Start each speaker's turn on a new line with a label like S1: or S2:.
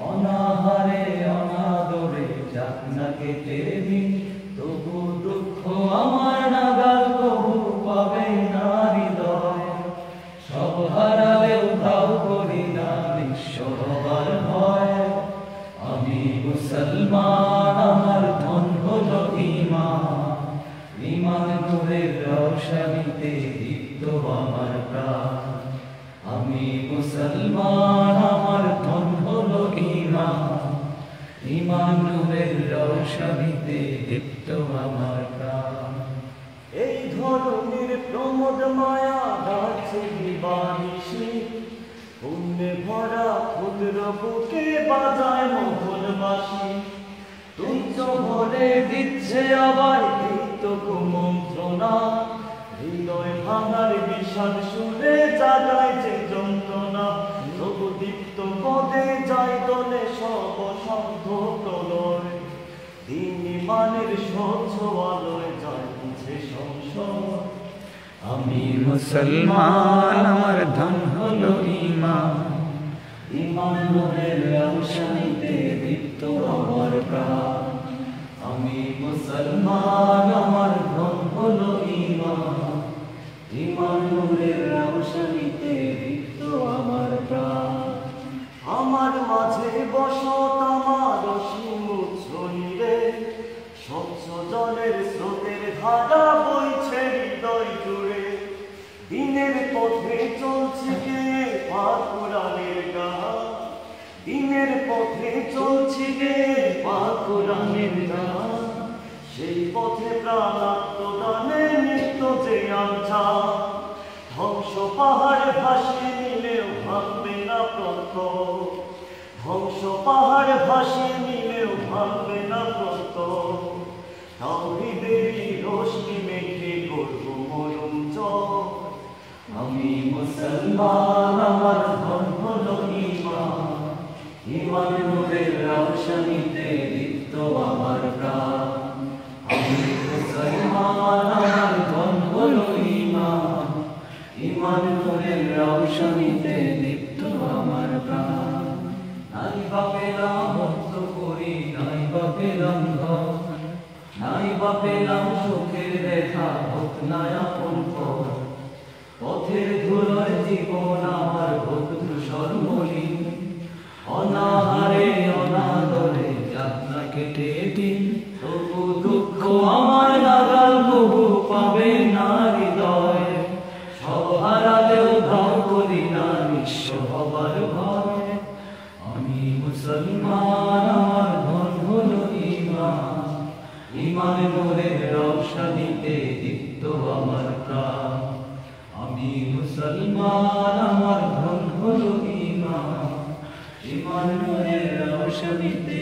S1: অনাহারে অনাদরে যাক না কেটে দিন, তবু দুঃখ আমার নাগাল কবু পাবে না হৃদয়। সব হারালেও তাও করি না নিঃস্ব হবার ভয়। আমি মুসলমান, আমার ধন হলো ঈমান, ঈমান নূরের রওশনীতে দীপ্ত আমার প্রাণ। আমি মুসলমান, আমার ধন হলো ঈমান, ঈমান নূরের রওশনীতে দীপ্ত আমার প্রাণ।
S2: এই ধরনের প্রমোদ মায়া ডাকছে দিবানিশি, পুণ্যে ভরা ক্ষুদ্র বুকে বাজায় মোহন বাঁশি। তুচ্ছ ভরে দিচ্ছে আবার দীপ্ত কুমন্ত্রণা, হৃদয় ভাঙার বিষাদ সুরে জাগায় যে যন্ত্রণা। তবু দীপ্ত পদে যায় দলে সব শব্দ প্রলয়, দিন ইমানের স্বচ্ছ আলোয় যায় মুছে সংশয়।
S1: আমি মুসলমান, আমার ধন হলো ঈমান, ঈমান নূরের রওশনীতে দীপ্ত আমার প্রাণ। আমি মুসলমান, আমার ধন হলো ঈমান, ঈমান নূরের রওশনীতে দীপ্ত আমার প্রাণ।
S2: আমার মাঝে বসত আমার অসীম শরীরে, স্বচ্ছ জলের স্রোতের ধারা বইছে হৃদয় জুড়ে। দিনের পথে চলছে গে পাক কুরআনের গান, দিনের পথে চলছে গে পাক কুরআনের গান। সেই পথে প্রাণ আত্মদানে নিত্য যে আঞ্চা, ধ্বংস পাহাড় ভাসিয়ে নিলেও ভাঙবে না প্রত্যয়, ধ্বংস পাহাড় ভাসিয়ে নিলেও ভাঙবে না প্রত্যয়। তাওহীদেরই রোশনি মেখে করব মরণ জয়।
S1: আমি মুসলমান, আমার ধন হলো ঈমান, ঈমান নূরের রওশনীতে দীপ্ত আমার প্রাণ। আমি মুসলমান, আমার ধন হলো ঈমান, ঈমান নূরের রওশনীতে দীপ্ত আমার প্রাণ। নাই বা পেলাম মুক্ত করি, নাই বা পেলাম ধন, নাই বা পেলাম সুখের দেখা, হোক না আপন পথ। পথের ধুলোয় জীবন আমার হোক ধূসর মলিন, অনাহারে অনাদরে যাক না কেটে দিন, তবু দুঃখ আমার নাগাল কবু পাবে না হৃদয়। সব হারালেও দাও করি না নিঃস্ব হবার ভয়। আমি মুসলমান, আমার ধন হলো ঈমান, ঈমান নূরের রওশনীতে দীপ্ত আমার প্রাণ। আমি মুসলমান, আমার ধন হলো ঈমান, ঈমান নূরের রওশনীতে